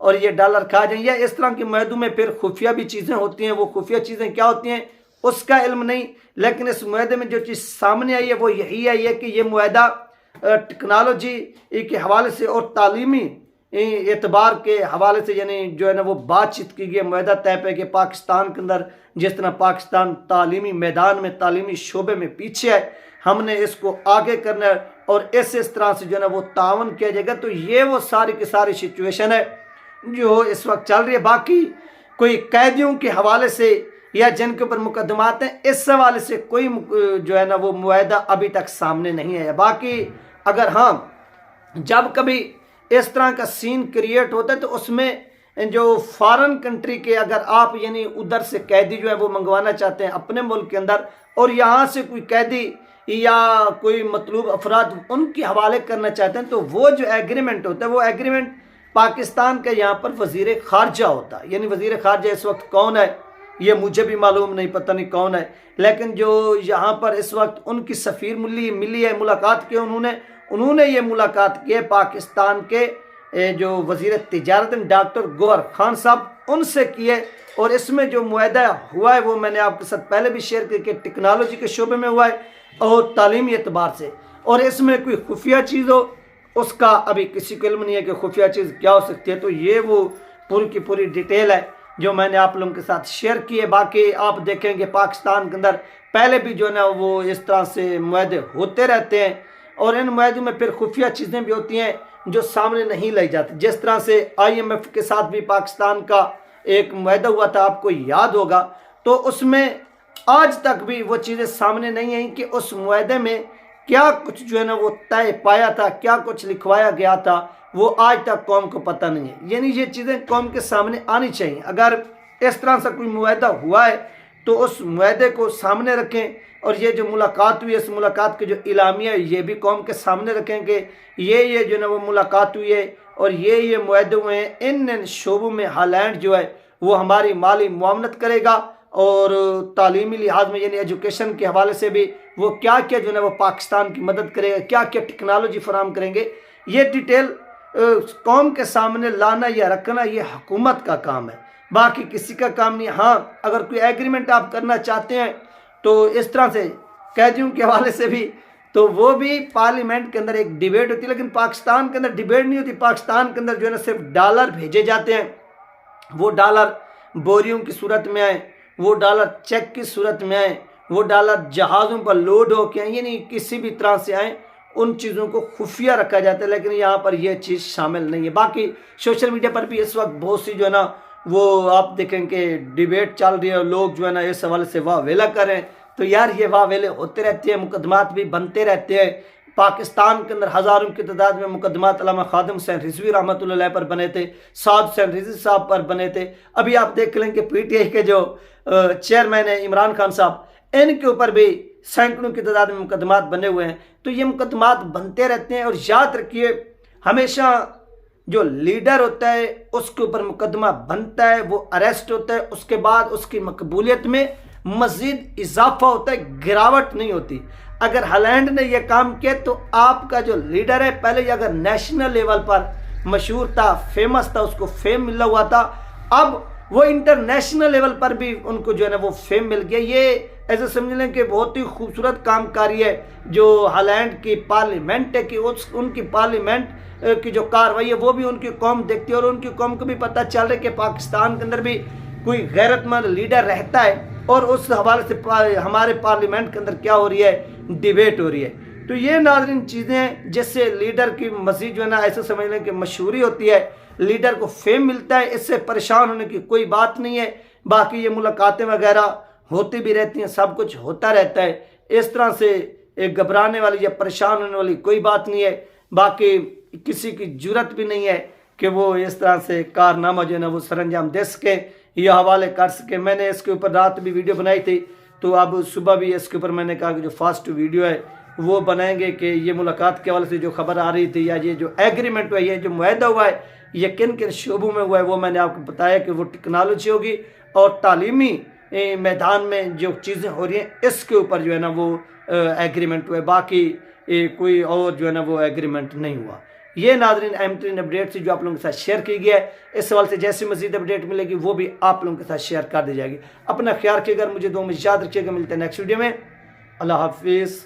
اور یہ ڈالر کھا جائیں، یا اس طرح کے معاہدوں میں پھر خفیہ بھی چیزیں ہوتی ہیں. وہ خفیہ چیزیں کیا ہوتی ہیں اس کا علم نہیں، لیکن اس معاہدے میں جو چیز سامنے آئی ہے وہ یہی آئی ہے کہ یہ معاہدہ ٹیکنالوجی کے حوالے سے اور تعلیمی اعتبار کے حوالے سے یعنی جو ہے نا وہ بات چیت کی گئی. معاہدہ طے پہ کہ پاکستان کے اندر جس طرح پاکستان تعلیمی میدان میں تعلیمی شعبے میں پیچھے ہے، ہم نے اس کو آگے کرنا ہے اور اس طرح سے جو ہے نا وہ تعاون کیا جائے گا. تو یہ وہ ساری کی ساری سچویشن ہے جو اس وقت چل رہی ہے. باقی کوئی قیدیوں کے حوالے سے یا جن کے اوپر مقدمات ہیں اس حوالے سے کوئی جو ہے نا وہ معاہدہ ابھی تک سامنے نہیں آیا. باقی اگر ہاں جب کبھی اس طرح کا سین کریٹ ہوتا ہے تو اس میں جو فارن کنٹری کے اگر آپ یعنی ادھر سے قیدی جو ہے وہ منگوانا چاہتے ہیں اپنے ملک کے اندر اور یہاں سے کوئی قیدی یا کوئی مطلوب افراد ان کے حوالے کرنا چاہتے ہیں تو وہ جو ایگریمنٹ ہوتا ہے وہ ایگریمنٹ پاکستان کا یہاں پر وزیر خارجہ ہوتا ہے. یعنی وزیر خارجہ اس وقت کون ہے یہ مجھے بھی معلوم نہیں، پتہ نہیں کون ہے، لیکن جو یہاں پر اس وقت ان کی سفیر ملی ہے ملاقات کی، انہوں نے یہ ملاقات کی ہے پاکستان کے جو وزیر تجارت ڈاکٹر گوہر خان صاحب ان سے کی ہے. اور اس میں جو معاہدہ ہوا ہے وہ میں نے آپ کے ساتھ پہلے بھی شیئر کیا کہ ٹیکنالوجی کے شعبے میں ہوا ہے اور تعلیمی اعتبار سے. اور اس میں کوئی خفیہ چیز ہو اس کا ابھی کسی کو علم نہیں ہے کہ خفیہ چیز کیا ہو سکتی ہے. تو یہ وہ پوری کی پوری ڈیٹیل ہے جو میں نے آپ لوگوں کے ساتھ شیئر کی ہے. باقی آپ دیکھیں گے پاکستان کے اندر پہلے بھی جو ہے نا وہ اس طرح سے معاہدے ہوتے رہتے ہیں اور ان معاہدوں میں پھر خفیہ چیزیں بھی ہوتی ہیں جو سامنے نہیں لائی جاتی. جس طرح سے IMF کے ساتھ بھی پاکستان کا ایک معاہدہ ہوا تھا آپ کو یاد ہوگا، تو اس میں آج تک بھی وہ چیزیں سامنے نہیں آئیں کہ اس معاہدے میں کیا کچھ جو ہے نا وہ طے پایا تھا، کیا کچھ لکھوایا گیا تھا، وہ آج تک قوم کو پتہ نہیں ہے. یعنی یہ چیزیں قوم کے سامنے آنی چاہیے. اگر اس طرح سے کوئی معاہدہ ہوا ہے تو اس معاہدے کو سامنے رکھیں اور یہ جو ملاقات ہوئی ہے اس ملاقات کے جو اعلامیہ ہے یہ بھی قوم کے سامنے رکھیں کہ یہ جو ہے نا وہ ملاقات ہوئی ہے اور یہ معاہدے ہوئے ہیں. ان شعبوں میں ہالینڈ جو ہے وہ ہماری مالی معاونت کرے گا اور تعلیمی لحاظ میں یعنی ایجوکیشن کے حوالے سے بھی وہ کیا جو ہے نا وہ پاکستان کی مدد کرے گا، کیا ٹیکنالوجی فراہم کریں گے. یہ ڈیٹیل قوم کے سامنے لانا یا رکھنا یہ حکومت کا کام ہے، باقی کسی کا کام نہیں. ہاں اگر کوئی ایگریمنٹ آپ کرنا چاہتے ہیں تو اس طرح سے قیدیوں کے حوالے سے بھی تو وہ بھی پارلیمنٹ کے اندر ایک ڈیبیٹ ہوتی ہے، لیکن پاکستان کے اندر ڈیبیٹ نہیں ہوتی. پاکستان کے اندر جو ہے نا صرف ڈالر بھیجے جاتے ہیں، وہ ڈالر بوریوں کی صورت میں آئیں، وہ ڈالر چیک کی صورت میں آئیں، وہ ڈالر جہازوں پر لوڈ ہو کے آئیں، یعنی کسی بھی طرح سے آئیں ان چیزوں کو خفیہ رکھا جاتا ہے. لیکن یہاں پر یہ چیز شامل نہیں ہے. باقی سوشل میڈیا پر بھی اس وقت بہت سی جو ہے نا وہ آپ دیکھیں کہ ڈیبیٹ چل رہی ہے اور لوگ جو ہے نا اس حوالے سے واہ ویلا کر رہے ہیں. تو یار یہ واہ ویلے ہوتے رہتے ہیں، مقدمات بھی بنتے رہتے ہیں. پاکستان کے اندر ہزاروں کی تعداد میں مقدمات علامہ خادم حسین رضوی رحمۃ اللہ علیہ پر بنے تھے، سعد حسین رضوی صاحب پر بنے تھے. ابھی آپ دیکھ لیں کہ PTI کے جو چیئرمین ہیں عمران خان صاحب ان کے اوپر بھی سینکڑوں کی تعداد میں مقدمات بنے ہوئے ہیں. تو یہ مقدمات بنتے رہتے ہیں اور یاد رکھیے ہمیشہ جو لیڈر ہوتا ہے اس کے اوپر مقدمہ بنتا ہے، وہ اریسٹ ہوتا ہے، اس کے بعد اس کی مقبولیت میں مزید اضافہ ہوتا ہے، گراوٹ نہیں ہوتی. اگر ہالینڈ نے یہ کام کیا تو آپ کا جو لیڈر ہے پہلے یہ اگر نیشنل لیول پر مشہور تھا، فیمس تھا، اس کو فیم ملا ہوا تھا، اب وہ انٹرنیشنل لیول پر بھی ان کو جو ہے نا وہ فیم مل گیا. یہ ایسے سمجھ لیں کہ بہت ہی خوبصورت کام کاری ہے جو ہالینڈ کی پارلیمنٹ ہے کہ ان کی پارلیمنٹ کی جو کاروائی ہے وہ بھی ان کی قوم دیکھتی ہے اور ان کی قوم کو بھی پتہ چل رہا ہے کہ پاکستان کے اندر بھی کوئی غیرت مند لیڈر رہتا ہے اور اس حوالے سے ہمارے پارلیمنٹ کے اندر کیا ہو رہی ہے، ڈیبیٹ ہو رہی ہے. تو یہ ناظرین چیزیں ہیں جس سے لیڈر کی مزید جو ہے نا ایسے سمجھ لیں کہ مشہوری ہوتی ہے، لیڈر کو فیم ملتا ہے، اس سے پریشان ہونے کی کوئی بات نہیں ہے. باقی یہ ملاقاتیں وغیرہ ہوتی بھی رہتی ہیں، سب کچھ ہوتا رہتا ہے، اس طرح سے ایک گھبرانے والی یا پریشان ہونے والی کوئی بات نہیں ہے. باقی کسی کی جرت بھی نہیں ہے کہ وہ اس طرح سے کارنامہ جو ہے نا وہ سر انجام دے سکے یا حوالے کر سکے. میں نے اس کے اوپر رات بھی ویڈیو بنائی تھی، تو اب صبح بھی اس کے اوپر میں نے کہا کہ جو فاسٹ ویڈیو ہے وہ بنائیں گے کہ یہ ملاقات کے حوالے سے جو خبر آ رہی تھی یا یہ جو ایگریمنٹ ہوا ہے، یہ جو معاہدہ ہوا ہے، یہ کن کن شعبوں میں ہوا ہے وہ میں نے آپ کو بتایا کہ وہ ٹیکنالوجی ہوگی اور تعلیمی میدان میں جو چیزیں ہو رہی ہیں اس کے اوپر جو ہے نا وہ ایگریمنٹ ہوا ہے. باقی کوئی اور جو ہے نا وہ ایگریمنٹ نہیں ہوا. یہ ناظرین اہم ترین اپڈیٹ تھی جو آپ لوگوں کے ساتھ شیئر کی گئی ہے. اس سوال سے جیسی مزید اپڈیٹ ملے گی وہ بھی آپ لوگوں کے ساتھ شیئر کر دی جائے گی. اپنا خیال رکھیے گا, مجھے دعاؤں میں یاد رکھیے گا. ملتے ہیں نیکسٹ ویڈیو میں. اللہ حافظ.